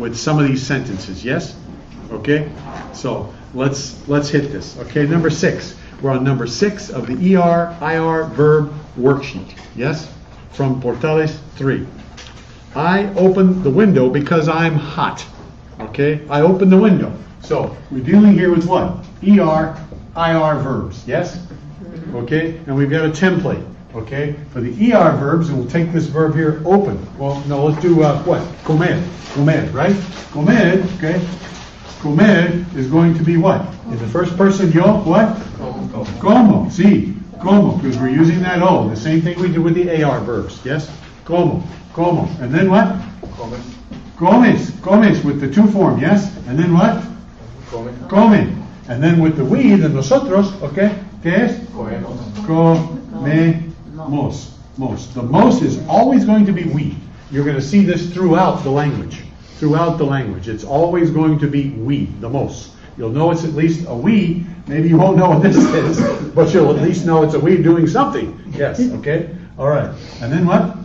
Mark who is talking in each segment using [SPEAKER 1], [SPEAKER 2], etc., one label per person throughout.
[SPEAKER 1] with some of these sentences, yes? Okay, so let's hit this. Okay, number 6. We're on number 6 of the ER-IR verb worksheet, yes? From Portales 3. I open the window because I'm hot. Okay, I open the window. So we're dealing here with what? ER-IR verbs, yes? Okay, and we've got a template. Okay, for the ER verbs, and we'll take this verb here, open. Well, no, let's do what? Comer. Comer, right? Comer, okay? Comer is going to be what? In the first person, yo, what? Como. Sí, como, because we're using that O. The same thing we do with the AR verbs, yes? Como, como. And then what? Comes. Comes with the to form, yes? And then what? Come. And then with the we, the nosotros, okay? ¿Qué es? Comemos. The most is always going to be we. You're going to see this throughout the language. Throughout the language. It's always going to be we, the most. You'll know it's at least a we. Maybe you won't know what this is, but you'll at least know it's a we doing something. Yes, okay? All right. And then what?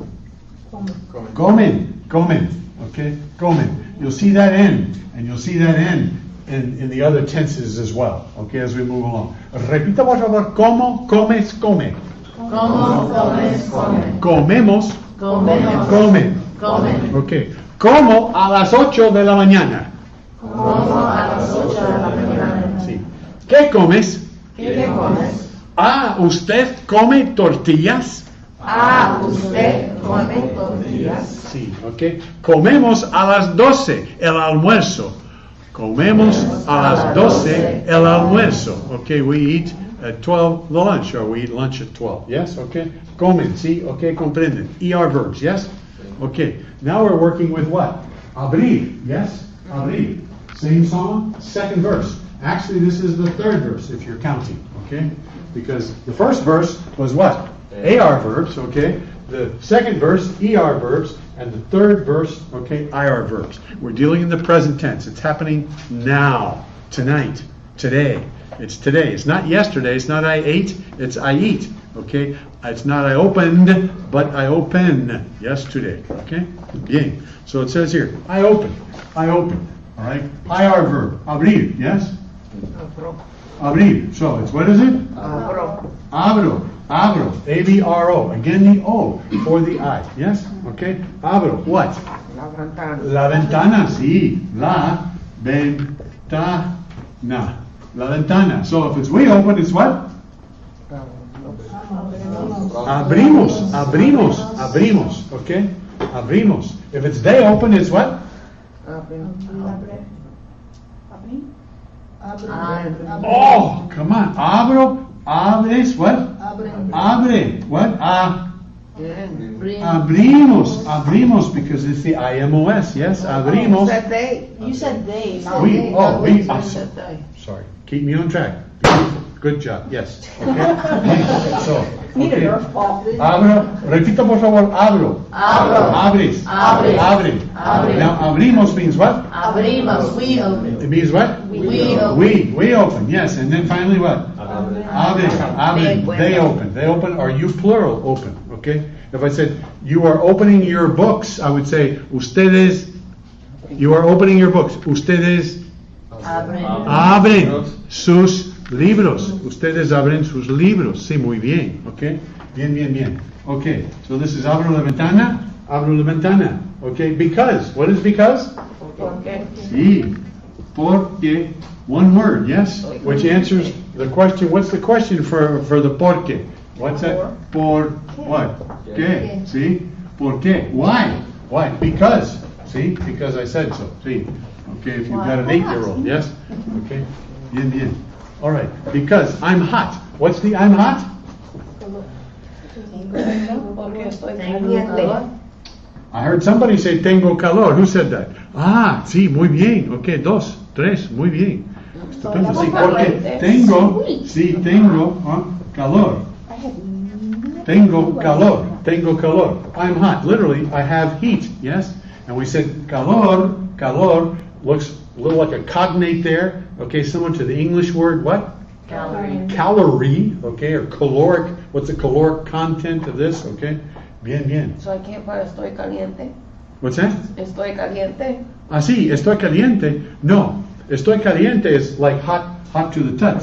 [SPEAKER 1] Comen. Comen. Okay? Comen. You'll see that N, and you'll see that N in the other tenses as well, okay, as we move along. Repita, por favor, ¿cómo comes, come?
[SPEAKER 2] ¿Cómo comes, come?
[SPEAKER 1] Comemos,
[SPEAKER 2] Comemos.
[SPEAKER 1] come.
[SPEAKER 2] Come.
[SPEAKER 1] Okay. Como a las 8 de la mañana.
[SPEAKER 2] Como a las 8 de la mañana.
[SPEAKER 1] Sí. ¿Qué comes?
[SPEAKER 2] ¿Qué comes?
[SPEAKER 1] Ah, ¿usted come tortillas?
[SPEAKER 2] Ah, ¿usted come tortillas?
[SPEAKER 1] Sí, ok. Comemos a las 12 el almuerzo. Comemos a las 12 el almuerzo. Okay, we eat at 12 the lunch, or we eat lunch at 12. Yes, okay. Comen, sí, okay, comprenden. ER verbs, yes? Okay, now we're working with what? Abrir, yes? Abrir. Same song, second verse. Actually, this is the third verse if you're counting, okay? Because the first verse was what? AR verbs, okay? The second verse, ER verbs, and the third verse, okay, IR verbs. We're dealing in the present tense. It's happening now, tonight, today. It's today. It's not yesterday. It's not I ate. It's I eat, okay? It's not I opened, but I open. Yes, today, okay? Bien. So it says here, I open. I open, all right? IR verb, abrir, yes? Abrir. So it's, what is it?
[SPEAKER 2] Abro.
[SPEAKER 1] Abro. Abro. A-B-R-O. Again, the O for the I. Yes? Okay. Abro. What?
[SPEAKER 2] La ventana.
[SPEAKER 1] La ventana. Sí. La ventana. La ventana. So if it's we open, it's what? Abrimos. Abrimos. Abrimos. Okay? Abrimos. If it's they open, it's what? Oh, come on. Abro. Abres, what? Abre. What? Abrimos. Abrimos, because it's the IMOS, yes? Abrimos.
[SPEAKER 3] You said they.
[SPEAKER 1] We. Oh, we. Sorry. Keep me on track. Beautiful. Good job. Yes. Okay. So. Okay. Abro. Repita, por favor. Abro.
[SPEAKER 2] Abro.
[SPEAKER 1] Abres.
[SPEAKER 2] Abres.
[SPEAKER 1] Abre.
[SPEAKER 2] Abre.
[SPEAKER 1] Now, abrimos means what?
[SPEAKER 2] Abrimos. We open.
[SPEAKER 1] It means what?
[SPEAKER 2] We open.
[SPEAKER 1] We open. Yes. And then finally what? Abre. They open. They open. Are you plural open? Okay. If I said you are opening your books, I would say ustedes. You are opening your books. Ustedes abren sus libros. Ustedes abren sus libros. Sí, muy bien. Okay. Bien, bien, bien. Okay. So this is abro la ventana. Abro la ventana. Okay. Because. What is because? Sí. Porque. One word. Yes. Which answers the question. What's the question for the porque? What's that? Por what? ¿Qué? See? ¿Por qué? Why? Why? Because. See? Because I said so. See? Okay, if you've got an 8-year-old. Yes? Okay? Bien, bien. All right. Because I'm hot. What's the I'm hot? I heard somebody say tengo calor. Who said that? Ah, sí, muy bien. Okay, 2, 3, muy bien. Estupendo. Sí, porque tengo, sí, tengo calor. Tengo calor. Tengo calor. I'm hot. Literally, I have heat. Yes? And we said calor, calor looks a little like a cognate there. Okay, similar to the English word what?
[SPEAKER 2] Calorie.
[SPEAKER 1] Calorie. Okay, or caloric. What's the caloric content of this? Okay. Bien, bien.
[SPEAKER 2] So I can't put estoy caliente.
[SPEAKER 1] What's that?
[SPEAKER 2] Estoy caliente.
[SPEAKER 1] Así, estoy caliente. No, estoy caliente is like hot to the touch.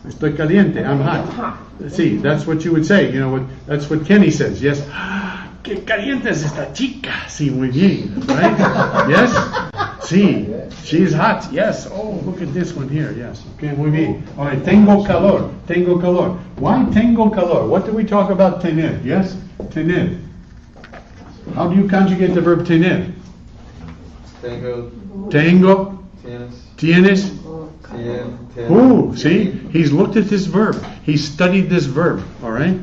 [SPEAKER 1] Estoy caliente, I'm hot. See, that's what you would say, that's what Kenny says, yes. Qué caliente es esta chica. Sí, muy bien, right? Yes? Sí, she's hot, yes. Oh, look at this one here, yes. Okay, muy bien. All right, tengo calor, tengo calor. Why tengo calor? What did we talk about tener, yes? Tener. How do you conjugate the verb tener? Tengo. Tienes. See, he's looked at this verb. He's studied this verb, all right?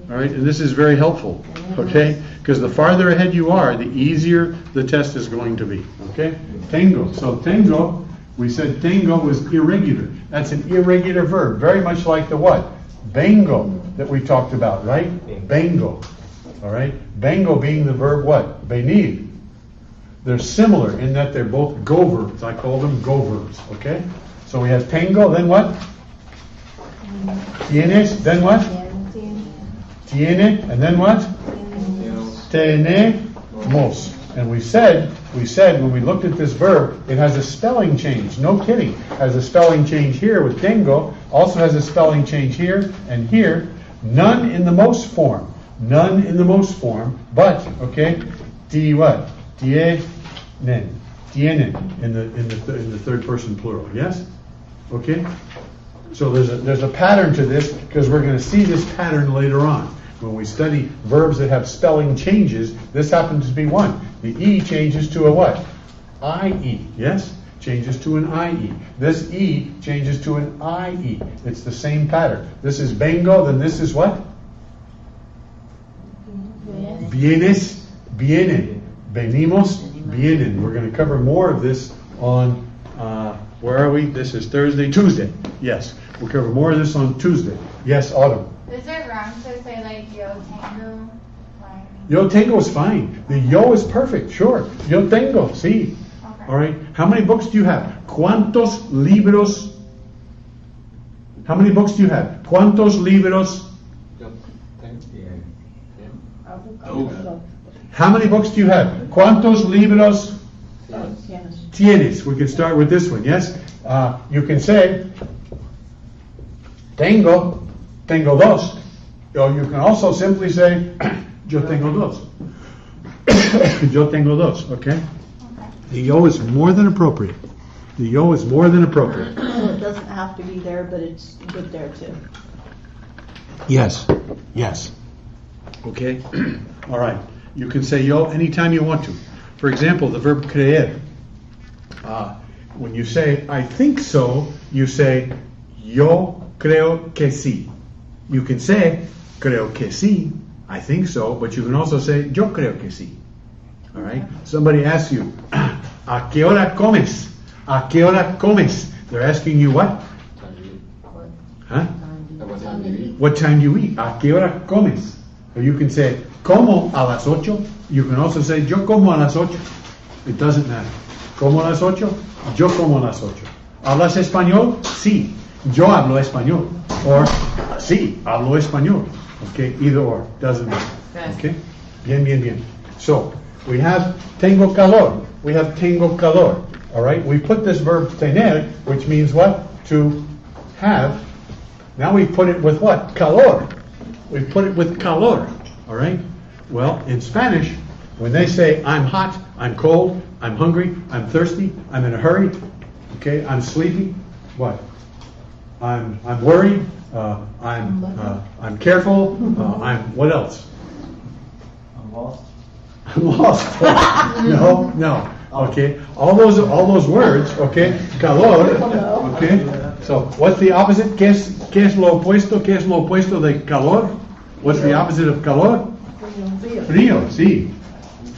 [SPEAKER 1] All right, and this is very helpful, okay? Because the farther ahead you are, the easier the test is going to be, okay? Tengo. So tengo, we said tengo was irregular. That's an irregular verb, very much like the what? Vengo that we talked about, right? Vengo, all right? Vengo being the verb what? Venir. They're similar in that they're both go verbs. I call them go verbs, okay? So we have tengo, then what? Tienes, then what? Tiene, and then what? Tenemos. And we said when we looked at this verb, it has a spelling change. No kidding. Has a spelling change here with tengo. Also has a spelling change here and here. None in the most form. None in the most form. But okay, ti what? Tienen. Tienen in the third person plural. Yes. Okay. So there's a pattern to this because we're going to see this pattern later on. When we study verbs that have spelling changes, this happens to be one. The E changes to a what? IE. Yes? Changes to an IE. This E changes to an IE. It's the same pattern. This is vengo, then this is what? Vienes, vienen. Venimos, vienen. We're going to cover more of this on, where are we? This is Tuesday. Yes. We'll cover more of this on Tuesday. Yes, Autumn.
[SPEAKER 4] Is it wrong to say like yo tengo? Like,
[SPEAKER 1] Yo tengo is fine. The yo is perfect, sure. Yo tengo, sí.
[SPEAKER 4] okay.
[SPEAKER 1] All right. How many books do you have? ¿Cuántos libros? How many books do you have? ¿Cuántos libros? How many books do you have? ¿Cuántos libros tienes? We can start with this one, yes? You can say, tengo dos. Or you can also simply say, yo tengo dos. Yo tengo dos, okay? The yo is more than appropriate. The yo is more than appropriate.
[SPEAKER 3] It doesn't have to be there, but it's good there too.
[SPEAKER 1] Yes, yes. Okay? All right. You can say yo anytime you want to. For example, the verb creer. When you say, I think so, you say, yo creo que sí. You can say, creo que sí, I think so, but you can also say, yo creo que sí. All right? Somebody asks you, ¿a qué hora comes? ¿A qué hora comes? They're asking you what? Huh? What time do you eat? ¿A qué hora comes? Or you can say, como a las 8. You can also say, yo como a las 8. It doesn't matter. ¿Como a las 8? Yo como a las 8. ¿Hablas español? Sí. Yo hablo español. Or, sí, hablo español. Okay, either or. Doesn't matter. Okay? Bien, bien, bien. So, we have tengo calor. We have tengo calor. All right? We put this verb tener, which means what? To have. Now we put it with what? Calor. We put it with calor. All right? Well, in Spanish, when they say I'm hot, I'm cold, I'm hungry, I'm thirsty, I'm in a hurry, okay, I'm sleepy, what? I'm worried, I'm careful, I'm what else?
[SPEAKER 5] I'm lost.
[SPEAKER 1] I'm lost. No. Okay, all those words. Okay, calor. Okay, so what's the opposite? ¿Qué es lo opuesto? ¿Qué es lo opuesto de calor? What's the opposite of calor? Frío. Sí,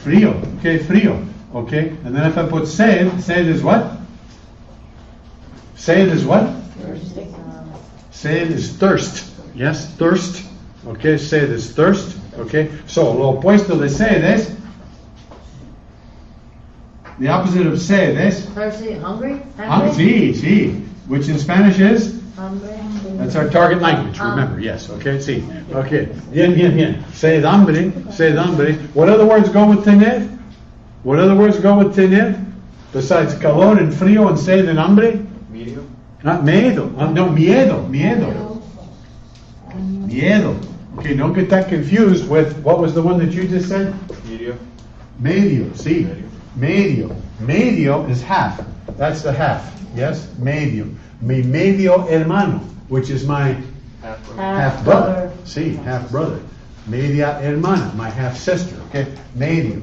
[SPEAKER 1] frío. Okay, frío. Okay, and then if I put sed is what? Sed is what? Sed is thirst. Yes, thirst. Okay, sed is thirst. Okay, so lo opuesto de sed es. The opposite of sed es.
[SPEAKER 2] Thirsty, hungry?
[SPEAKER 1] Sí. Which in Spanish is?
[SPEAKER 2] Hungry.
[SPEAKER 1] That's our target language, remember. Yes, okay, sí. Okay, bien. Sed hambre. What other words go with tener? What other words go with tener? Besides calor and frío and sed and hambre?
[SPEAKER 5] Medio.
[SPEAKER 1] Not miedo. No, miedo. Miedo. Miedo. Okay, don't get that confused with, what was the one that you just said?
[SPEAKER 5] Medio.
[SPEAKER 1] Medio, sí. Medio. Medio is half. That's the half. Yes? Medio. Mi medio hermano, which is my half brother. Sí, half brother. Media hermana, my half sister. Okay? Medio.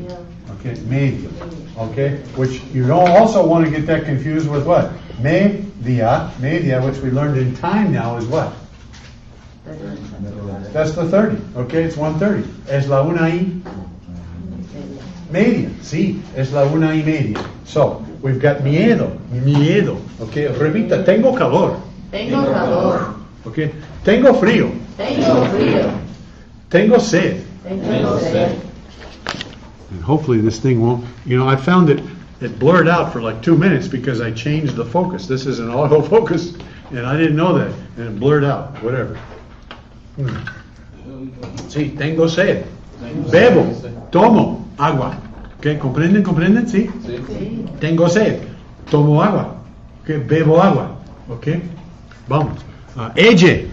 [SPEAKER 1] Okay? Medio. Okay? Which you don't also want to get that confused with what? Media, which we learned in time now, is what? That's the 30. Okay? It's 1:30. Es la una y media. Sí, es la una y media. So, we've got miedo. Miedo. Okay? Repita, tengo calor.
[SPEAKER 2] Tengo calor.
[SPEAKER 1] Okay? Tengo frío.
[SPEAKER 2] Tengo frío.
[SPEAKER 1] Tengo sed.
[SPEAKER 2] Tengo sed.
[SPEAKER 1] And hopefully this thing won't, I found it blurred out for like 2 minutes because I changed the focus. This is an autofocus, and I didn't know that, and it blurred out, whatever. Sí, tengo sed. Bebo, tomo agua. ¿Okay? ¿Comprenden? Sí.
[SPEAKER 2] Sí.
[SPEAKER 1] Tengo sed. Tomo agua. ¿Okay? Bebo agua. ¿Okay? Vamos. Ella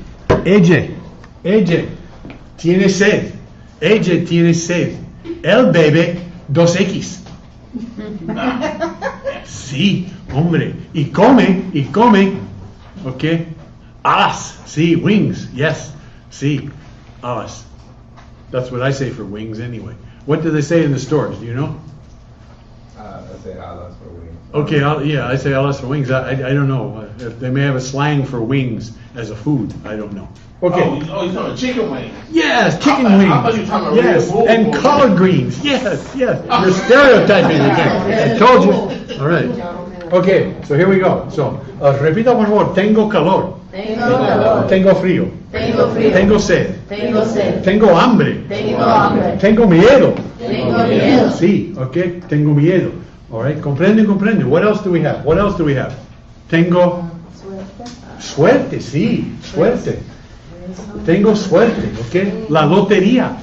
[SPEAKER 1] tiene sed. Ella tiene sed. Él bebe 2X. Sí, hombre. Y come. ¿Ok? Alas. Sí, wings. Yes. Sí, alas. That's what I say for wings anyway. What do they say in the stores? Do you know?
[SPEAKER 5] I say alas for wings.
[SPEAKER 1] Okay, I say alas for wings. I don't know. If they may have a slang for wings as a food. I don't know. Okay.
[SPEAKER 6] Oh, you're talking about chicken wings?
[SPEAKER 1] Yes, chicken
[SPEAKER 6] I
[SPEAKER 1] wings.
[SPEAKER 6] thought you were talking about
[SPEAKER 1] Yes,
[SPEAKER 6] Red Bull.
[SPEAKER 1] and collard greens. Yes. You're stereotyping again. I told you. All right. Okay, so here we go. So, repita por favor. Tengo calor.
[SPEAKER 2] Tengo calor.
[SPEAKER 1] Tengo frío.
[SPEAKER 2] Tengo frío.
[SPEAKER 1] Tengo sed.
[SPEAKER 2] Tengo sed.
[SPEAKER 1] Tengo hambre.
[SPEAKER 2] Tengo hambre.
[SPEAKER 1] Tengo miedo.
[SPEAKER 2] Tengo miedo.
[SPEAKER 1] Sí, okay. Tengo miedo. All right. Comprende. What else do we have? Tengo suerte. Sí, suerte. Tengo suerte, okay? La lotería.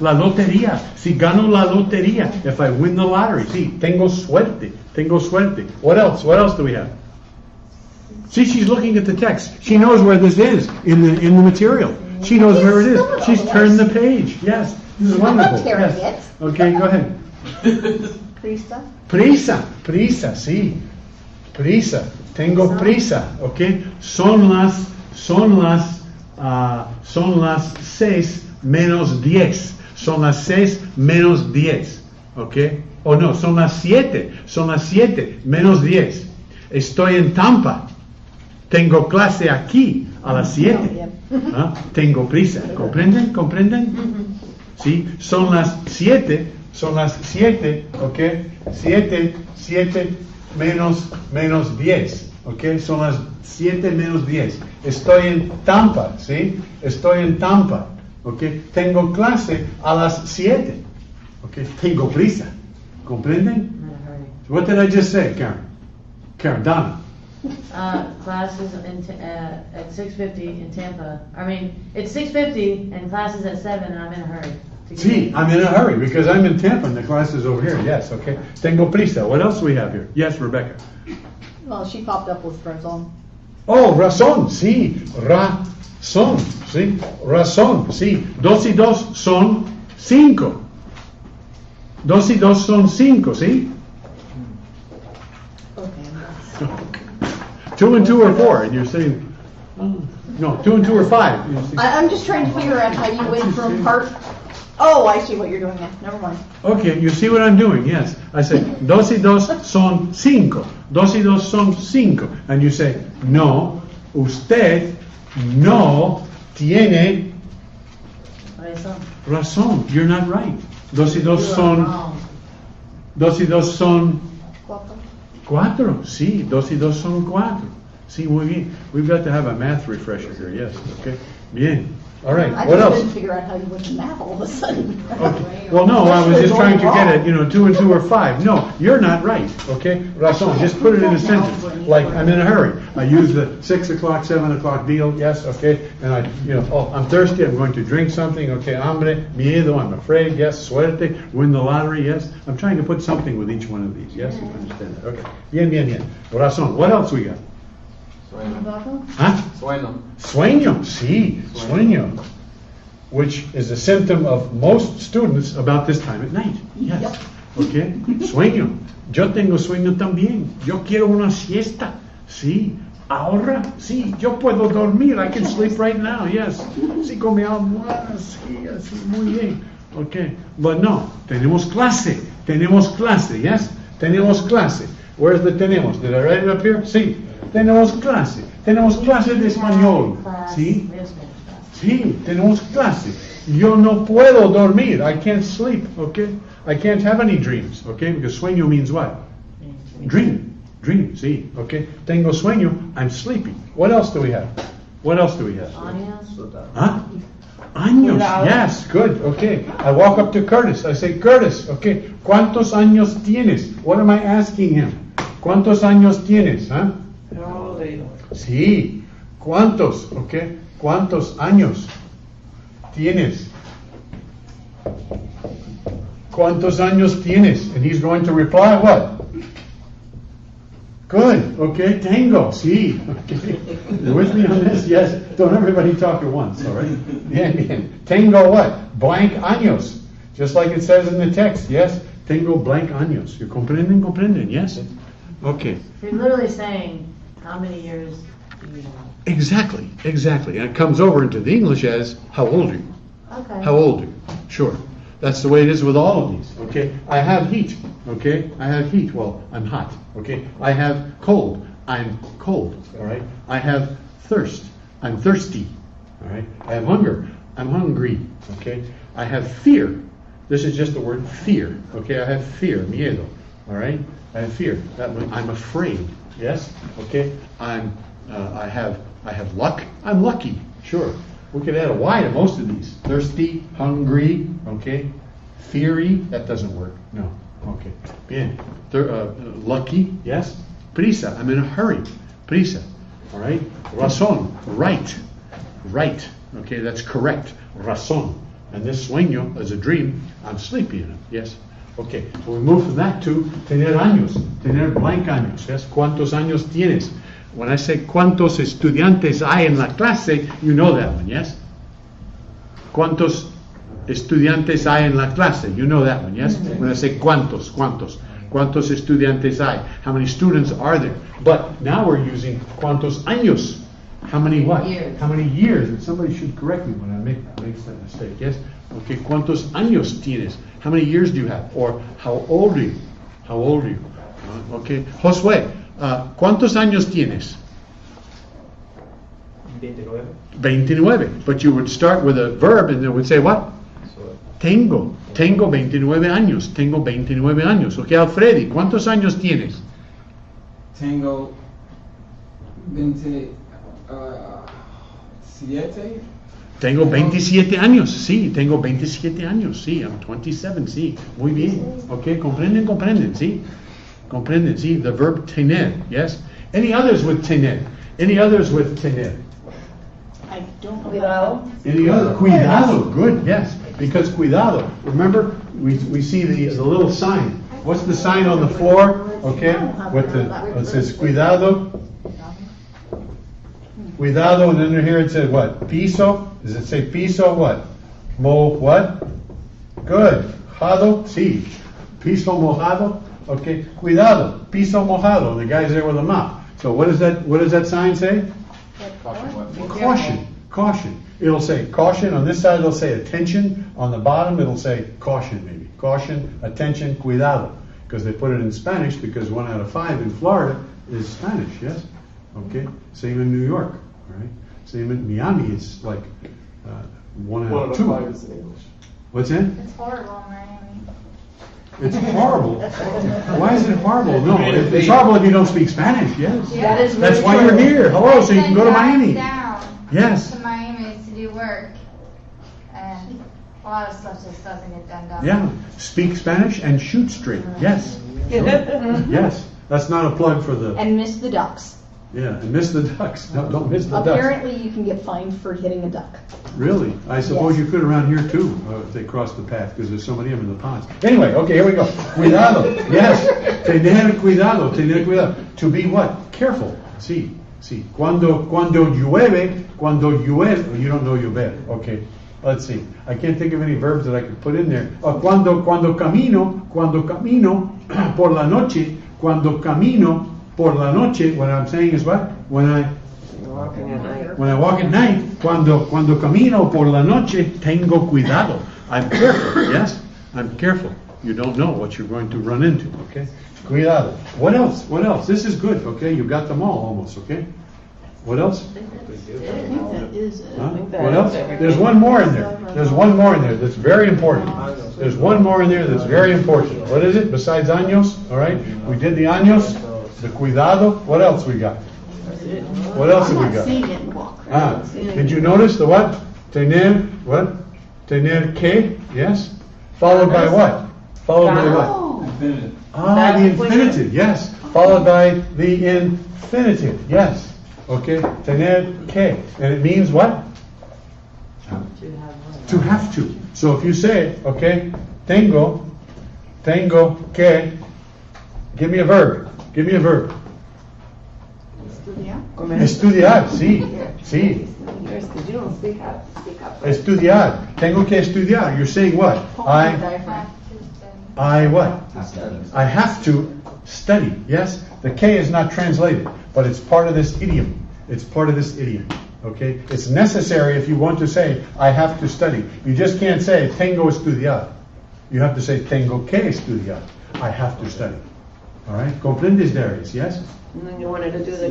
[SPEAKER 1] Si gano la lotería, if I win the lottery, sí, tengo suerte. What else do we have? See, she's looking at the text. She knows where this is in the material. She knows where it is. She's turned the page. Yes, this is wonderful. Yes. Okay, go ahead. Prisa, sí. Prisa. Tengo prisa, okay? Son las 6 menos 10. Son las 6 menos 10. ¿Ok? O no, son las 7. Son las 7 menos 10. Estoy en Tampa. Tengo clase aquí a las 7. ¿Ah? Tengo prisa. ¿Comprenden? Sí, son las 7. ¿Ok? 7 menos 10. ¿Ok? Son las 7 menos 10. Estoy en Tampa, ¿sí? ¿Ok? Tengo clase a las 7. ¿Ok? Tengo prisa. ¿Comprenden? What did I just say, Karen, Donna?
[SPEAKER 2] Classes at 6:50 in Tampa. It's 6:50 and class is at 7 and I'm in a hurry.
[SPEAKER 1] Sí, I'm in a hurry because I'm in Tampa and the class is over here. Yes, okay. Tengo prisa. What else do we have here? Yes, Rebecca.
[SPEAKER 3] Well, she popped up with razón.
[SPEAKER 1] Oh, razón, sí. Razón, sí. 2 y 2 son 5. 2 y 2 son 5, ¿sí?
[SPEAKER 3] Okay.
[SPEAKER 1] 2 and 2 are 4, and you're saying, no, 2 and 2 are 5.
[SPEAKER 3] I'm just trying to figure out how you went from part. Oh, I see what you're doing now. Never mind.
[SPEAKER 1] Okay, you see what I'm doing, yes. I say, 2 y 2 son 5. 2 y 2 son 5. And you say, no, usted no tiene razón. You're not right. 2 y 2 son 4. Sí, 2 y 2 son 4. Sí, muy bien. We've got to have a math refresher here, yes. Okay. Bien. All right,
[SPEAKER 3] I
[SPEAKER 1] what
[SPEAKER 3] just
[SPEAKER 1] else?
[SPEAKER 3] couldn't figure out how you went to math all of a sudden.
[SPEAKER 1] Okay. Well, no, I was just trying to get it, 2 and 2 are 5. No, you're not right, okay? Razón, just put it in a sentence, like, I'm in a hurry. I use the 6 o'clock, 7 o'clock deal, yes, okay? And I'm thirsty, I'm going to drink something, okay? Hambre, miedo, I'm afraid, yes. Suerte, win the lottery, yes. I'm trying to put something with each one of these, yes? You understand that, okay. Bien, bien, bien. Razón, what else we got?
[SPEAKER 5] Sueño.
[SPEAKER 1] Huh?
[SPEAKER 5] Sueño.
[SPEAKER 1] Sueño, sí, sueño, which is a symptom of most students about this time at night. Yes. Okay. Sueño. Yo tengo sueño también. Yo quiero una siesta. Sí. Ahora, sí. Yo puedo dormir. I can sleep right now. Yes. Sí, con mi almohada. Sí, así, muy bien. Okay. But no. Tenemos clase. Tenemos clase. Yes. Tenemos clase. Where's the tenemos? Did I write it up here? Sí. Tenemos clase. Tenemos clase de español. ¿Sí? Sí, tenemos clase. Yo no puedo dormir. I can't sleep, okay? I can't have any dreams, okay? Because sueño means what? Dream. Dream, sí, okay? Tengo sueño, I'm sleepy. What else do we have? What else do we have? Huh? Años, yes, good, okay. I walk up to Curtis. I say, Curtis, okay, ¿cuántos años tienes? What am I asking him? ¿Cuántos años tienes? Huh? Sí, ¿cuántos? Okay, ¿cuántos años tienes? ¿Cuántos años tienes? And he's going to reply what? Good, okay, tengo, sí. Okay. You with me on this? Yes. Don't everybody talk at once, all right? Bien, bien. Tengo what? Blank años. Just like it says in the text, yes? Tengo blank años. You comprenden? Comprenden, yes? Okay.
[SPEAKER 2] You're literally saying, how many years do you have?
[SPEAKER 1] Exactly, exactly. And it comes over into the English as, how old are you?
[SPEAKER 2] Okay.
[SPEAKER 1] How old are you? Sure. That's the way it is with all of these, okay? I have heat, okay? I have heat. Well, I'm hot, okay? I have cold. I'm cold, all right? I have thirst. I'm thirsty, all right? I have hunger. I'm hungry, okay? I have fear. This is just the word fear, okay? I have fear, miedo, all right? I have fear. That means I'm afraid, yes? Okay? I have luck. I'm lucky, sure. We could add a Y to most of these. Thirsty, hungry, okay? Theory, that doesn't work. No, okay. Bien. Lucky, yes? Prisa, I'm in a hurry. Prisa, all right? Razón, right. Right, okay, that's correct. Razón. And this sueño is a dream. I'm sleepy in it, yes? Okay, so we move from that to tener años. Tener blank años, yes? ¿Cuántos años tienes? When I say cuántos estudiantes hay en la clase, you know that one, yes? ¿Cuántos estudiantes hay en la clase? You know that one, yes? When I say cuántos. ¿Cuántos estudiantes hay? How many students are there? But now we're using cuántos años. How many what?
[SPEAKER 2] Years.
[SPEAKER 1] How many years? And somebody should correct me when I make that mistake, yes? Okay, ¿cuántos años tienes? How many years do you have? Or how old are you? How old are you? Okay, Josué. ¿Cuántos años tienes?
[SPEAKER 5] 29.
[SPEAKER 1] 29. But you would start with a verb and it would say what? Tengo 29 años. Tengo 29 años. Okay, Alfredi, ¿cuántos años tienes?
[SPEAKER 6] Tengo 27.
[SPEAKER 1] Tengo 27 años, sí, tengo 27 años, sí, I'm 27, sí, muy bien, okay, comprenden, sí, comprenden, sí, the verb tener, yes? Any others with tener? Any others with tener?
[SPEAKER 3] I don't know. Cuidado.
[SPEAKER 1] Any other? Cuidado, good, yes, because cuidado, remember, we see the little sign. What's the sign on the floor, okay, it says cuidado. Cuidado, and under here it says what? Piso? Does it say piso? What? What? Good. Mojado? Sí. Piso mojado? Okay. Cuidado. Piso mojado. The guy's there with a mop. So what does that sign say? Caution. Caution. It'll say caution. On this side it'll say attention. On the bottom it'll say caution maybe. Caution, attention, cuidado. Because they put it in Spanish because 1 out of 5 in Florida is Spanish, yes? Okay. Same in New York. All right. Same in Miami, it's like 1 out of 2. What's that?
[SPEAKER 4] It's horrible in Miami.
[SPEAKER 1] It's horrible. Why is it horrible? No, it's horrible if you don't speak Spanish. Yes.
[SPEAKER 3] That is
[SPEAKER 1] That's
[SPEAKER 3] really
[SPEAKER 1] why
[SPEAKER 3] true.
[SPEAKER 1] you're here. Hello, so you can go to Miami.
[SPEAKER 4] Down
[SPEAKER 1] Yes.
[SPEAKER 4] to Miami to do work. A lot of stuff just doesn't get done down
[SPEAKER 1] Yeah, speak Spanish and shoot straight. Yes. Yes. That's not a plug for the,
[SPEAKER 3] And miss the ducks.
[SPEAKER 1] yeah, and miss the ducks. No, don't miss the ducks.
[SPEAKER 3] Apparently, you can get fined for hitting a duck.
[SPEAKER 1] Really? I suppose
[SPEAKER 3] Yes.
[SPEAKER 1] you could around here too, if they cross the path, because there's so many of them in the ponds. Anyway, okay, here we go. Cuidado. Yes. Tener cuidado. Tener cuidado. To be what? Careful. Sí. Sí. Cuando llueve, you don't know llover. Okay. Let's see. I can't think of any verbs that I could put in there. Cuando camino por la noche, cuando camino por la noche, what I'm saying is what? When I walk at night, cuando camino por la noche, tengo cuidado. I'm careful, yes? I'm careful. You don't know what you're going to run into, okay? Cuidado. What else? What else? This is good, okay? You got them all almost, okay? What else? Huh? What else? There's one more in there. There's one more in there that's very important. There's one more in there that's very important. What is it besides años? All right? We did the años, the cuidado. What else we got? What else have we got? Did you notice the what? Tener, what? Tener que, yes? Followed by what? Followed by what?
[SPEAKER 6] Infinitive.
[SPEAKER 1] The infinitive, yes. Followed by the infinitive, yes. Okay, tener que. And it means what? To have to. So if you say, okay, tengo que, give me a verb. Give me a verb. Estudiar, sí, sí. Estudiar. Tengo que estudiar. You're saying what? I what? I have to study. Yes? The K is not translated, but it's part of this idiom. It's part of this idiom. Okay? It's necessary if you want to say, I have to study. You just can't say, tengo estudiar. You have to say, tengo que estudiar. I have to study. All right? Comprendes, Darius? Yes?
[SPEAKER 7] And then you wanted to do the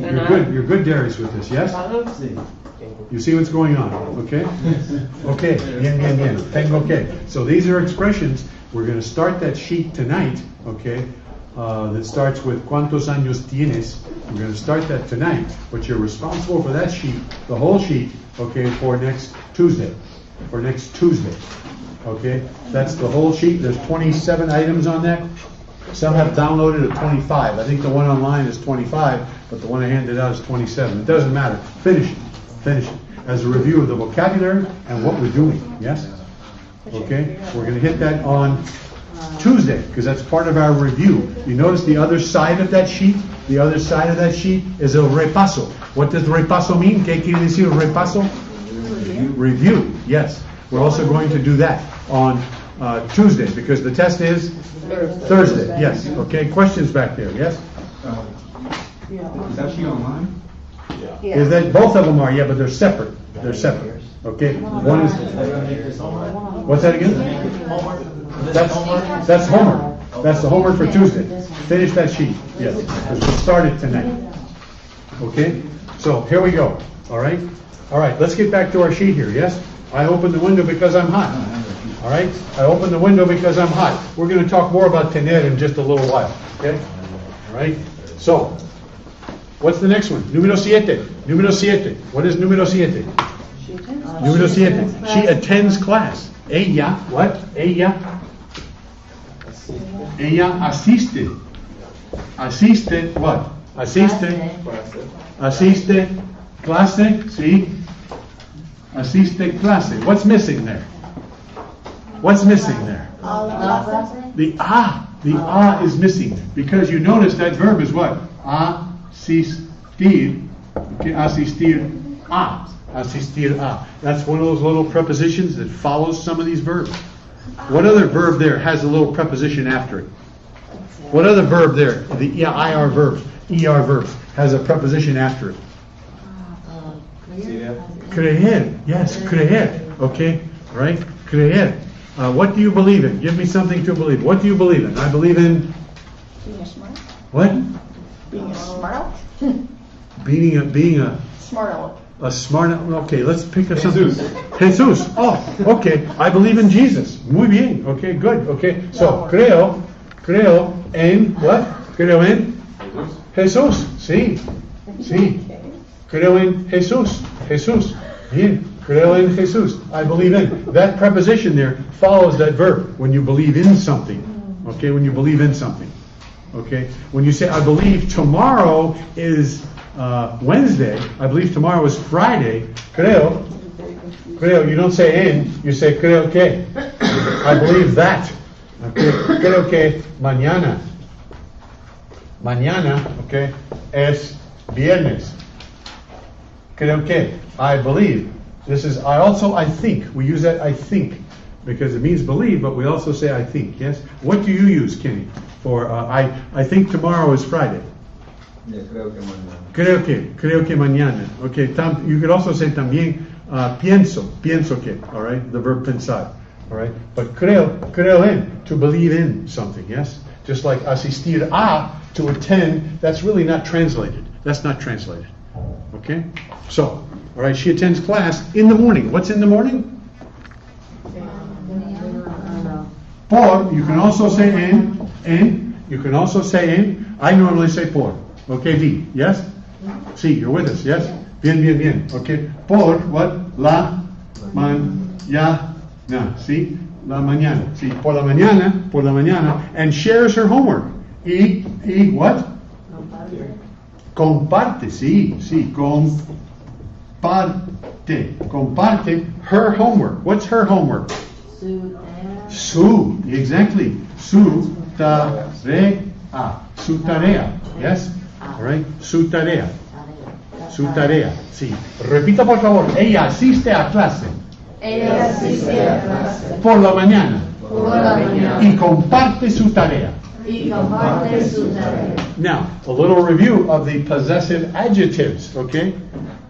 [SPEAKER 1] You're good, Darius, with this. Yes? You see what's going on? Okay? Okay. Bien. Tengo que. So these are expressions. We're going to start that sheet tonight. Okay? That starts with ¿Cuántos años tienes? We're going to start that tonight, but you're responsible for that sheet, the whole sheet, okay, for next Tuesday. Okay? That's the whole sheet. There's 27 items on that. Some have downloaded at 25. I think the one online is 25, but the one I handed out is 27. It doesn't matter. Finish it. As a review of the vocabulary and what we're doing. Yes? Okay? We're going to hit that on Tuesday, because that's part of our review. You notice the other side of that sheet? The other side of that sheet is el repaso. What does repaso mean? ¿Qué quiere decir repaso? Review. Yes. We're also going to do that on Tuesday, because the test is Thursday. Yes. Okay. Questions back there? Yes.
[SPEAKER 6] Is that sheet online?
[SPEAKER 7] Yeah.
[SPEAKER 1] Is that both of them are? Yeah, but they're separate. Okay. One is. What's that again? That's homework. That's the homework for Tuesday. Finish that sheet. Yes. Because we started tonight. Okay. So here we go. All right. Let's get back to our sheet here. Yes. I opened the window because I'm hot. All right. I opened the window because I'm hot. We're going to talk more about tener in just a little while. Okay. All right. So, what's the next one? Número 7. What is número 7? Número 7. She attends class. Ella, what? Ella asiste. Asiste, what? Asiste clase, sí. Asiste clase. What's missing there? The ah is missing, because you notice that verb is what? Asistir. Okay, asistir a. Asistir a. That's one of those little prepositions that follows some of these verbs. What other verb there has a little preposition after it? What other verb there, the ER verbs, has a preposition after it? Creer. Yes, creer. Okay, right? Creer. What do you believe in? Give me something to believe. What do you believe in? I believe in...
[SPEAKER 3] Being a smart.
[SPEAKER 1] What?
[SPEAKER 3] Being a smart.
[SPEAKER 1] Being a
[SPEAKER 3] Smart aleck.
[SPEAKER 1] a smart... Okay, let's pick up something. Jesus. Oh, okay. I believe in Jesus. Muy bien. Okay, good. Okay, so creo en what? Creo en Jesús. Sí. Creo en Jesús. Bien. Creo en Jesús. I believe in. That preposition there follows that verb when you believe in something. Okay, when you believe in something. Okay, when you say, I believe tomorrow is Wednesday, I believe tomorrow is Friday, creo, you don't say en, you say creo que. I believe that. Okay, creo que mañana, okay, es viernes. Creo que, I believe. This is, I think. We use that I think because it means believe, but we also say I think, yes? What do you use, Kenny, for I think tomorrow is Friday?
[SPEAKER 6] Yeah, creo que mañana.
[SPEAKER 1] Creo que mañana. Okay, you could also say también pienso que, all right? The verb pensar, all right? But creo en, to believe in something, yes? Just like asistir a, to attend, that's really not translated. That's not translated, okay? So, all right, she attends class in the morning. What's in the morning? Por, you can also say en, you can also say en. I normally say por. Okay, vi, yes? Sí, you're with us, yes? Bien. Okay, por what? La mañana, sí? La mañana, sí? Por la mañana, and shares her homework. Y what? Comparte, sí, comparte her homework. What's her homework? Exactly. Su tarea. Yes? All right. Su tarea. Sí. Repita por favor. Ella asiste a clase. Por la mañana. Y comparte su tarea. Now, a little review of the possessive adjectives, okay?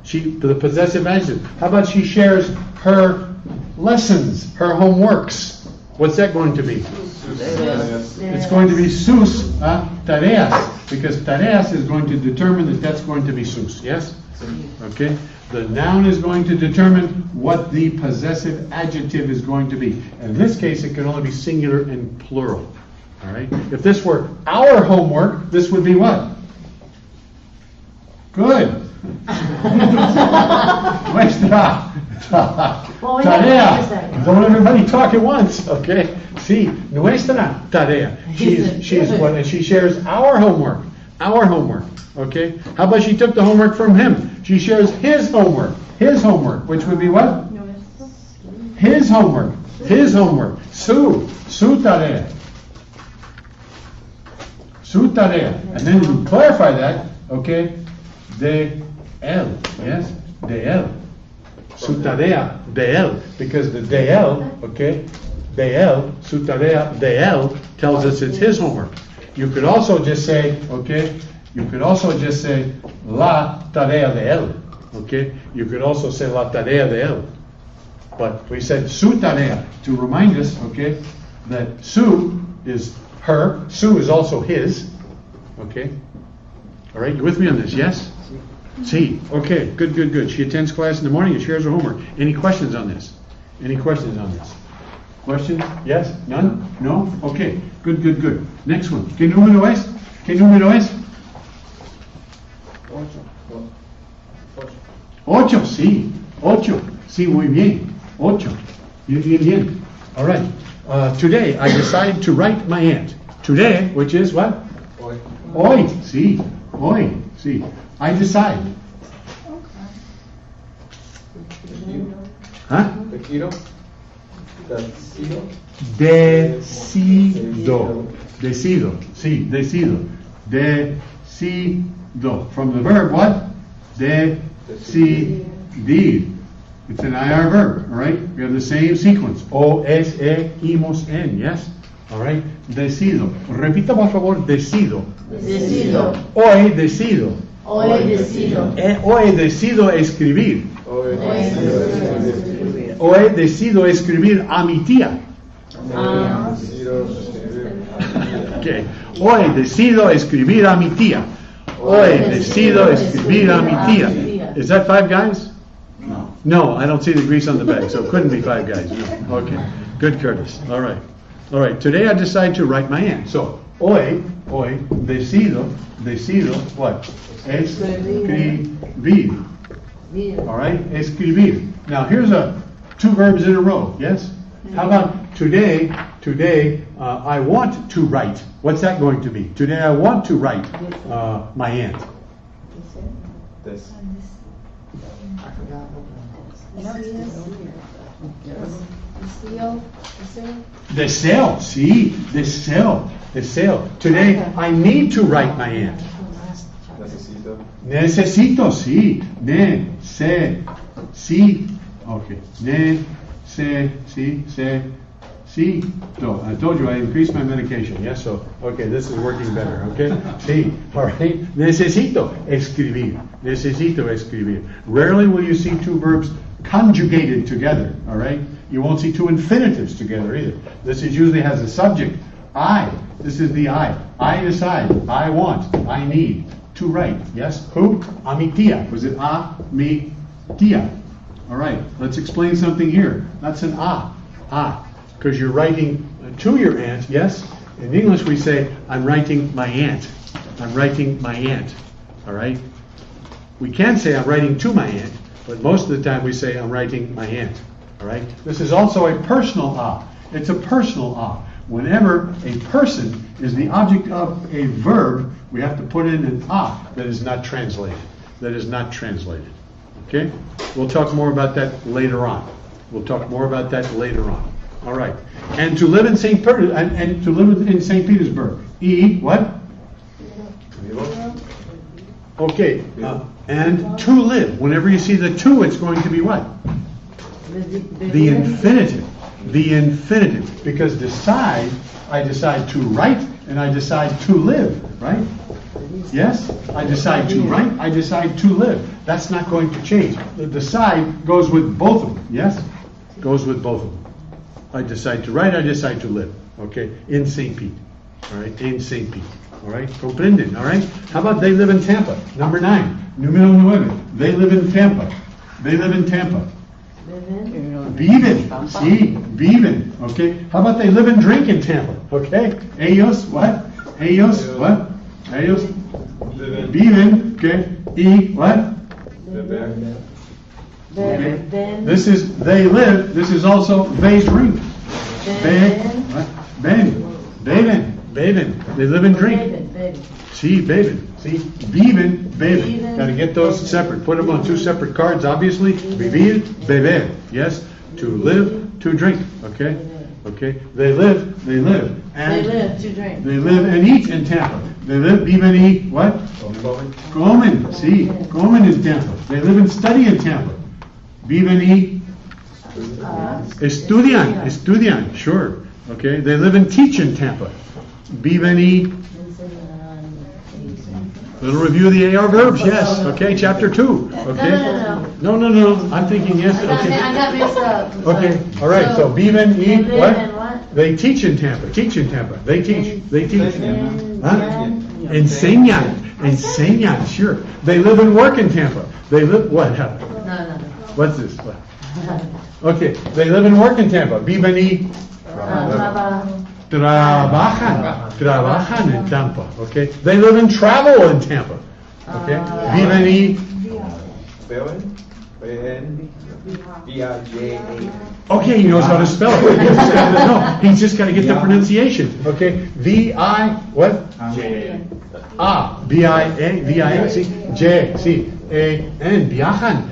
[SPEAKER 1] The possessive adjective. How about she shares her lessons, her homeworks? What's that going to be? It's going to be sus tareas, because tareas is going to determine that that's going to be sus, yes? Okay? The noun is going to determine what the possessive adjective is going to be. In this case, it can only be singular and plural. All right? If this were our homework, this would be what? Good. Nuestra tarea. Don't everybody talk at once, okay? Sí, nuestra tarea. She's what? And she shares our homework. Our homework. Okay? How about she took the homework from him? She shares his homework. His homework, which would be what? His homework. His homework. Su tarea. Su tarea. And then you clarify that, okay? De él, yes? De él. Su tarea, de él. Because the de él, okay? De él, su tarea, de él tells us it's his homework. You could also just say, okay? You could also just say la tarea de él, okay? You could also say la tarea de él. But we said su tarea to remind us, okay, that su is her, su is also his, okay? All right, you with me on this, yes? Sí, okay, good. She attends class in the morning and shares her homework. Any questions on this? Any questions on this? Questions? Yes? None? No? Okay, good. Next one. ¿Qué número es? ¿Qué número es? 8, sí. 8. Sí, muy bien. 8. Bien. All right. Today, I decided to write my aunt. Today, which is what? Hoy. Sí. Hoy. Sí. I decide. Huh? Decido. Sí, decido. Decido. From the verb, what? Decidir. It's an IR verb, all right? We have the same sequence. O, es, e, imos, en, yes? All right? Decido. Repita, por favor, decido.
[SPEAKER 2] Decido.
[SPEAKER 1] Hoy decido.
[SPEAKER 2] Hoy decido.
[SPEAKER 1] Hoy decido escribir. Hoy decido escribir a mi tía. Okay. Hoy decido escribir a mi tía. Hoy decido escribir a mi tía. Is that 5 guys? No, I don't see the grease on the bag, so it couldn't be 5 guys. No. Okay. Good, Curtis. All right. Today I decide to write my aunt. So, hoy decido, what? Escribir. All right, escribir. Now here's two verbs in a row. Yes. How about today? Today I want to write. What's that going to be? Today I want to write my aunt.
[SPEAKER 6] This.
[SPEAKER 1] Deseo, sí, deseo, deseo. Today I need to write my aunt.
[SPEAKER 6] Necesito.
[SPEAKER 1] Necesito, sí. Ne, se, sí. Okay. Ne, se, sí, se, sí. No, I told you I increased my medication. Yes, so, okay, this is working better. Okay? Sí. All right. Necesito escribir. Necesito escribir. Rarely will you see two verbs conjugated together. All right? You won't see two infinitives together either. This is usually has a subject. I. This is the I. I decide. I want. I need. To write. Yes? Who? A mi tía. Was it a mi tía? All right. Let's explain something here. That's an a. Because you're writing to your aunt. Yes? In English we say, I'm writing my aunt. I'm writing my aunt. All right? We can say I'm writing to my aunt, but most of the time we say I'm writing my aunt. All right? This is also a personal a. It's a personal a. Whenever a person is the object of a verb, we have to put in an a that is not translated. That is not translated. Okay? We'll talk more about that later on. We'll talk more about that later on. All right. And to live in St. Petersburg. E what? Okay. And to live. Whenever you see the to, it's going to be what? The infinitive. The infinitive. Because decide, I decide to write and I decide to live, right? Yes? I decide to write, I decide to live. That's not going to change. The decide goes with both of them, yes? Goes with both of them. I decide to write, I decide to live. Okay? In St. Pete. All right? In St. Pete. All right? Comprenden. All right? How about they live in Tampa? Number 9. Numero 9. They live in Tampa. They live in Tampa. Viven. Sí, viven. Okay. How about they live and drink in Tampa? Okay. Ellos what? Ellos what? Ellos viven. Okay. Y what? Okay. This is they live. This is also they drink. They what? Beben. They live and drink. Sí, beben. See, viven, beben. Got to get those separate. Put them on two separate cards, obviously. Vivir, beber. Yes? To live, to drink. Okay? Okay? They live, and
[SPEAKER 2] They live to drink.
[SPEAKER 1] They live and eat in Tampa. They live, viven, eat, what? Comen. See, comen in Tampa. They live and study in Tampa. Viven, eat. Estudian, sure. Okay? They live and teach in Tampa. Viven, eat. Little review of the AR verbs, yes. Okay, chapter 2. Okay. No. I'm thinking yes. Okay.
[SPEAKER 2] I got mixed up.
[SPEAKER 1] Okay. All right. So viven, eat, what?
[SPEAKER 2] What?
[SPEAKER 1] They teach in Tampa. Teach in Tampa. They teach. Huh? Enseñan. Sure. They live and work in Tampa. They live. What happened?
[SPEAKER 2] No.
[SPEAKER 1] What's this? What? Okay. They live and work in Tampa. Viven, eat. Trabajan en Tampa. Okay. They live and travel in Tampa. Okay. Viven y. Okay, he knows how to spell it. He's just got to get the pronunciation. Okay. V-I, what?
[SPEAKER 6] J.
[SPEAKER 1] B-I-A, V-I-A, see? J, see? A-N, viajan,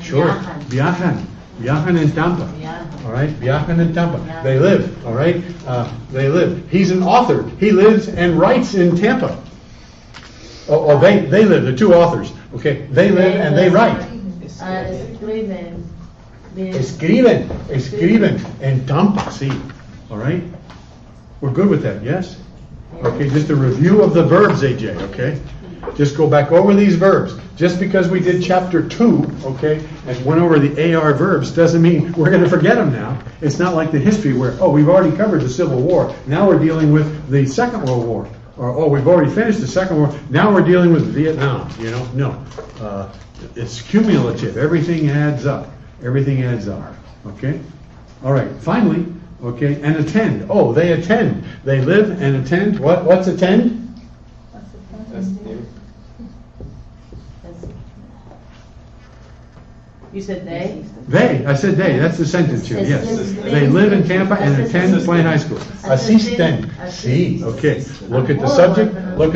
[SPEAKER 1] sure. Viajan en Tampa. All right, viajan en Tampa. They live. All right, they live. He's an author. He lives and writes in Tampa. They live. The two authors. Okay, they live and they write. Escriben en Tampa. See, all right. We're good with that. Yes. Okay, just a review of the verbs, AJ. Okay. Just go back over these verbs. Just because we did chapter 2, okay, and went over the AR verbs doesn't mean we're going to forget them now. It's not like the history where, we've already covered the Civil War. Now we're dealing with the Second World War. Or, we've already finished the Second War. Now we're dealing with Vietnam. No. It's cumulative. Everything adds up. Everything adds up. Okay? All right. Finally, okay, and attend. They attend. They live and attend. What's attend?
[SPEAKER 2] You said they?
[SPEAKER 1] I said they, that's the sentence here, yes. They live in Tampa and attend Plain High School. Asisten, sí, okay. Look at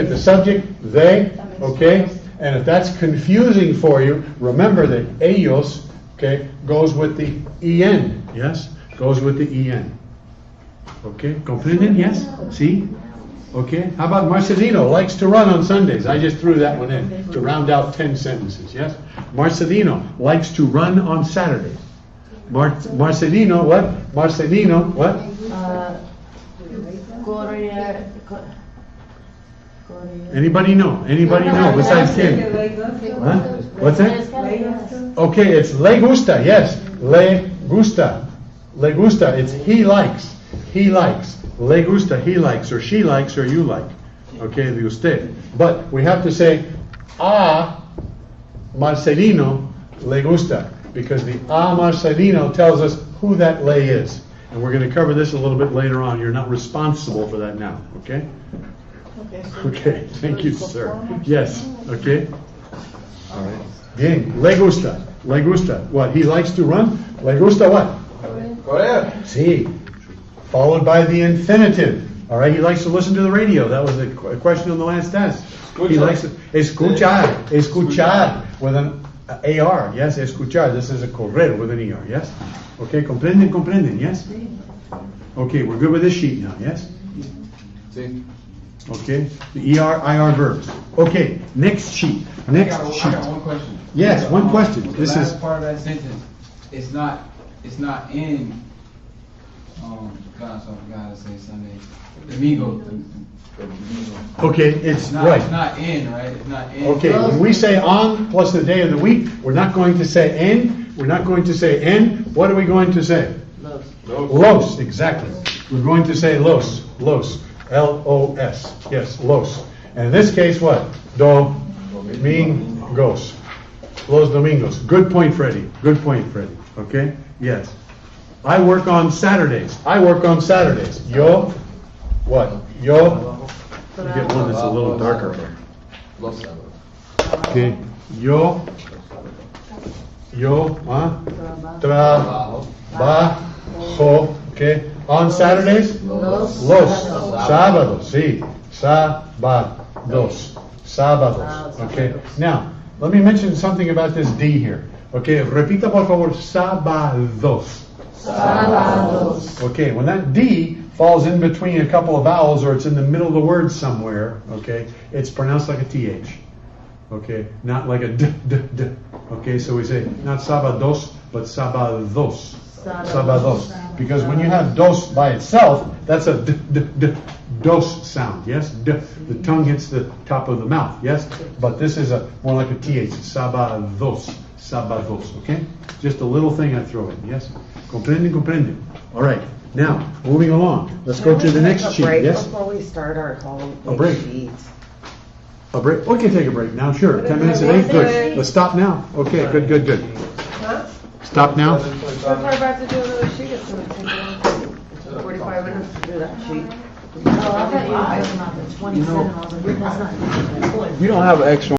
[SPEAKER 1] the subject, they, okay? And if that's confusing for you, remember that ellos, okay, goes with the en, yes? Goes with the en. Okay, comprenden, yes? See? Okay, how about Marcelino likes to run on Sundays? I just threw that one in to round out 10 sentences, yes? Marcelino likes to run on Saturdays. Marcelino, what? Marcelino, what? Anybody know? Anybody know besides Ken? Huh? What's that? Okay, it's le gusta, yes. Le gusta. Le gusta, it's he likes. He likes. Le gusta, he likes, or she likes, or you like. Okay, de usted. But we have to say, a Marcelino le gusta, because the a Marcelino tells us who that le is. And we're going to cover this a little bit later on. You're not responsible for that now, okay? Okay, thank you, sir. Yes, okay. All right. Bien, le gusta. Le gusta. What, he likes to run? Le gusta what?
[SPEAKER 6] Correr.
[SPEAKER 1] Sí. Followed by the infinitive. All right, he likes to listen to the radio. That was a question on the last test. He likes to escuchar, escuchar with an AR. Yes, escuchar. This is a correr with an ER. Yes. Okay, comprenden, comprenden. Yes. Okay, we're good with this sheet now. Yes.
[SPEAKER 6] Sí.
[SPEAKER 1] Okay, the ER, IR verbs. Okay, next sheet. Next sheet.
[SPEAKER 5] I got one question.
[SPEAKER 1] Yes, one question.
[SPEAKER 5] The
[SPEAKER 1] This
[SPEAKER 5] last
[SPEAKER 1] is
[SPEAKER 5] part of that sentence. It's not in. Gosh, I forgot to say Sunday. Domingo.
[SPEAKER 1] okay. It's right.
[SPEAKER 5] It's not in, right? It's not in.
[SPEAKER 1] Okay, when we say on plus the day of the week, we're not going to say en. We're not going to say en. What are we going to say? Los, exactly. We're going to say los. L-O-S. Yes, los. And in this case, what? Domingos. Los Domingos. Good point, Freddie. Good point, Freddie. Okay? Yes. I work on Saturdays. Yo, what? Yo, you get one that's a little darker here.
[SPEAKER 6] Los sábados.
[SPEAKER 1] Okay. Yo, trabajo, okay. On Saturdays? Los sábados, sí. Sábados. Okay. Now, let me mention something about this D here. Okay, repita por favor, sábados. Okay, when that D falls in between a couple of vowels or it's in the middle of the word somewhere, okay, it's pronounced like a TH. Okay, not like a D. Okay, so we say not sábados, but sábados. Sábados. Because when you have dos by itself, that's a dos sound, yes? The tongue hits the top of the mouth, yes? But this is more like a TH, sábados, okay? Just a little thing I throw in, yes? Comprende. All right, now, moving along. Let's go to the next sheet, yes?
[SPEAKER 7] Before we start our whole
[SPEAKER 1] A break.
[SPEAKER 7] sheet.
[SPEAKER 1] A break? We can take a break now, sure. 10 minutes at 8, good. Let's stop now. Okay, good.
[SPEAKER 7] Huh?
[SPEAKER 1] Stop now.
[SPEAKER 7] We're about to do another sheet. It's going to take 45 minutes to do that sheet.
[SPEAKER 2] Oh, I thought you were talking about the 27. I was like, that's not.
[SPEAKER 8] You don't have extra